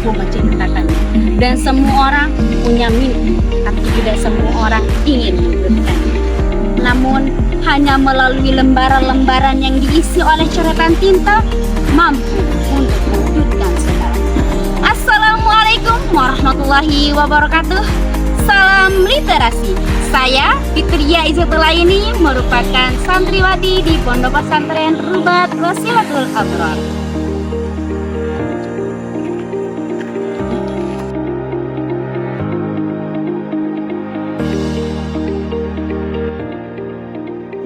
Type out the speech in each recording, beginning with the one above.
mampu menciptakannya. Dan semua orang punya mimpi, tapi tidak semua orang ingin mewujudkannya. Namun, hanya melalui lembaran-lembaran yang diisi oleh coretan tinta mampu untuk mewujudkan segalanya. Assalamualaikum warahmatullahi wabarakatuh. Salam literasi. Saya Fitria Izzetulaini merupakan santriwati di Pondok Pesantren Rubat Wasilatul Abrar.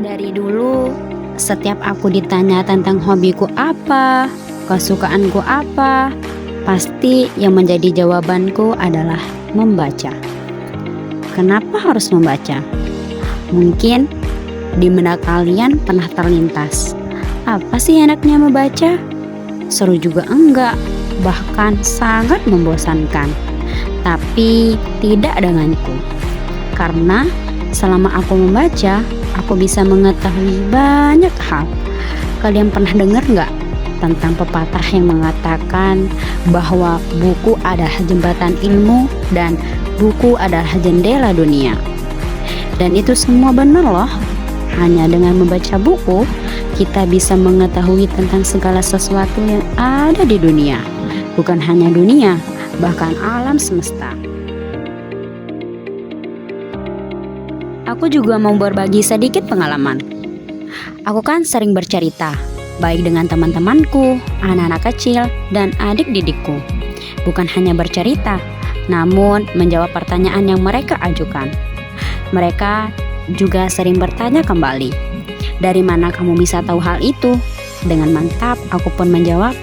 Dari dulu, setiap aku ditanya tentang hobiku apa, kesukaanku apa, pasti yang menjadi jawabanku adalah membaca. Kenapa harus membaca? Mungkin di benak kalian pernah terlintas, apa sih enaknya membaca? Seru juga enggak, bahkan sangat membosankan. Tapi tidak denganku. Karena selama aku membaca, aku bisa mengetahui banyak hal. Kalian pernah dengar nggak tentang pepatah yang mengatakan bahwa buku adalah jembatan ilmu dan buku adalah jendela dunia? Dan itu semua benar loh. Hanya dengan membaca buku, kita bisa mengetahui tentang segala sesuatu yang ada di dunia. Bukan hanya dunia, bahkan alam semesta. Aku juga mau berbagi sedikit pengalaman. Aku kan sering bercerita, baik dengan teman-temanku, anak-anak kecil, dan adik didikku. Bukan hanya bercerita, namun menjawab pertanyaan yang mereka ajukan. Mereka juga sering bertanya kembali, dari mana kamu bisa tahu hal itu? Dengan mantap aku pun menjawab,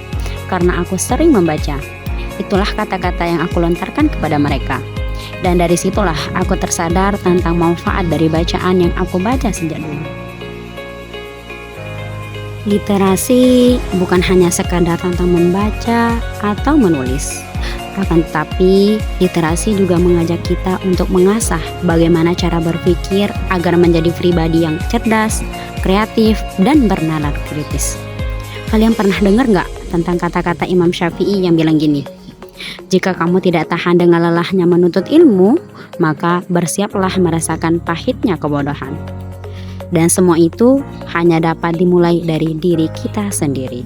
karena aku sering membaca. Itulah kata-kata yang aku lontarkan kepada mereka. Dan dari situlah aku tersadar tentang manfaat dari bacaan yang aku baca sejak dulu. Literasi bukan hanya sekadar tentang membaca atau menulis. Akan tetapi, literasi juga mengajak kita untuk mengasah bagaimana cara berpikir agar menjadi pribadi yang cerdas, kreatif, dan bernalar kritis. Kalian pernah dengar nggak tentang kata-kata Imam Syafi'i yang bilang gini? Jika kamu tidak tahan dengan lelahnya menuntut ilmu, maka bersiaplah merasakan pahitnya kebodohan. Dan semua itu hanya dapat dimulai dari diri kita sendiri.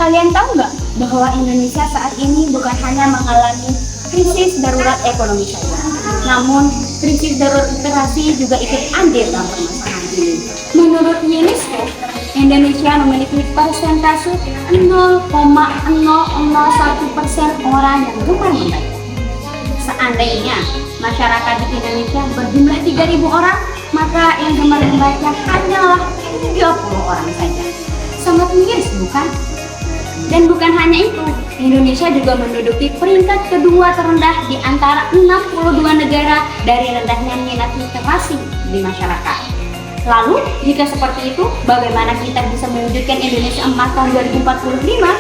Kalian tahu nggak bahwa Indonesia saat ini bukan hanya mengalami krisis darurat ekonomi saja, namun krisis darurat literasi juga ikut andil dalam permasalahan ini. Menurut UNESCO, Indonesia memiliki persentase 0,001% orang yang gemar membaca. Seandainya masyarakat di Indonesia berjumlah 3.000 orang, maka yang gemar membaca hanyalah 30 orang saja. Sangat miris, bukan? Dan bukan hanya itu, Indonesia juga menduduki peringkat kedua terendah di antara 62 negara dari rendahnya minat literasi di masyarakat. Lalu, jika seperti itu, bagaimana kita bisa mewujudkan Indonesia Emas tahun 2045?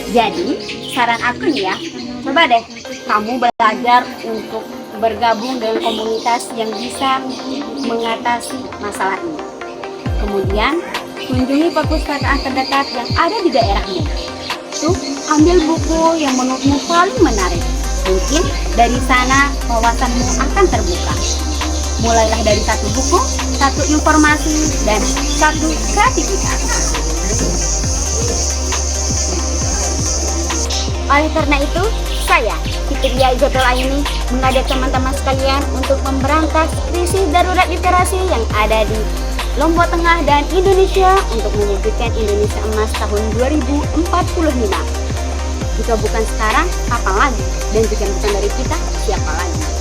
Jadi, saran aku nih ya, coba deh kamu belajar untuk bergabung dengan komunitas yang bisa mengatasi masalah ini. Kemudian, kunjungi perpustakaan terdekat yang ada di daerahmu. Tuh, ambil buku yang menurutmu paling menarik. Mungkin dari sana wawasanmu akan terbuka. Mulailah dari satu buku, satu informasi, dan satu kreativitas. Oleh karena itu, saya, Fitria Izzetulaini, mengajak teman-teman sekalian untuk memberantas krisis darurat literasi yang ada di Lombok Tengah dan Indonesia untuk mewujudkan Indonesia Emas tahun 2045. Jika bukan sekarang, kapan lagi? Dan jika bukan dari kita, siapa lagi?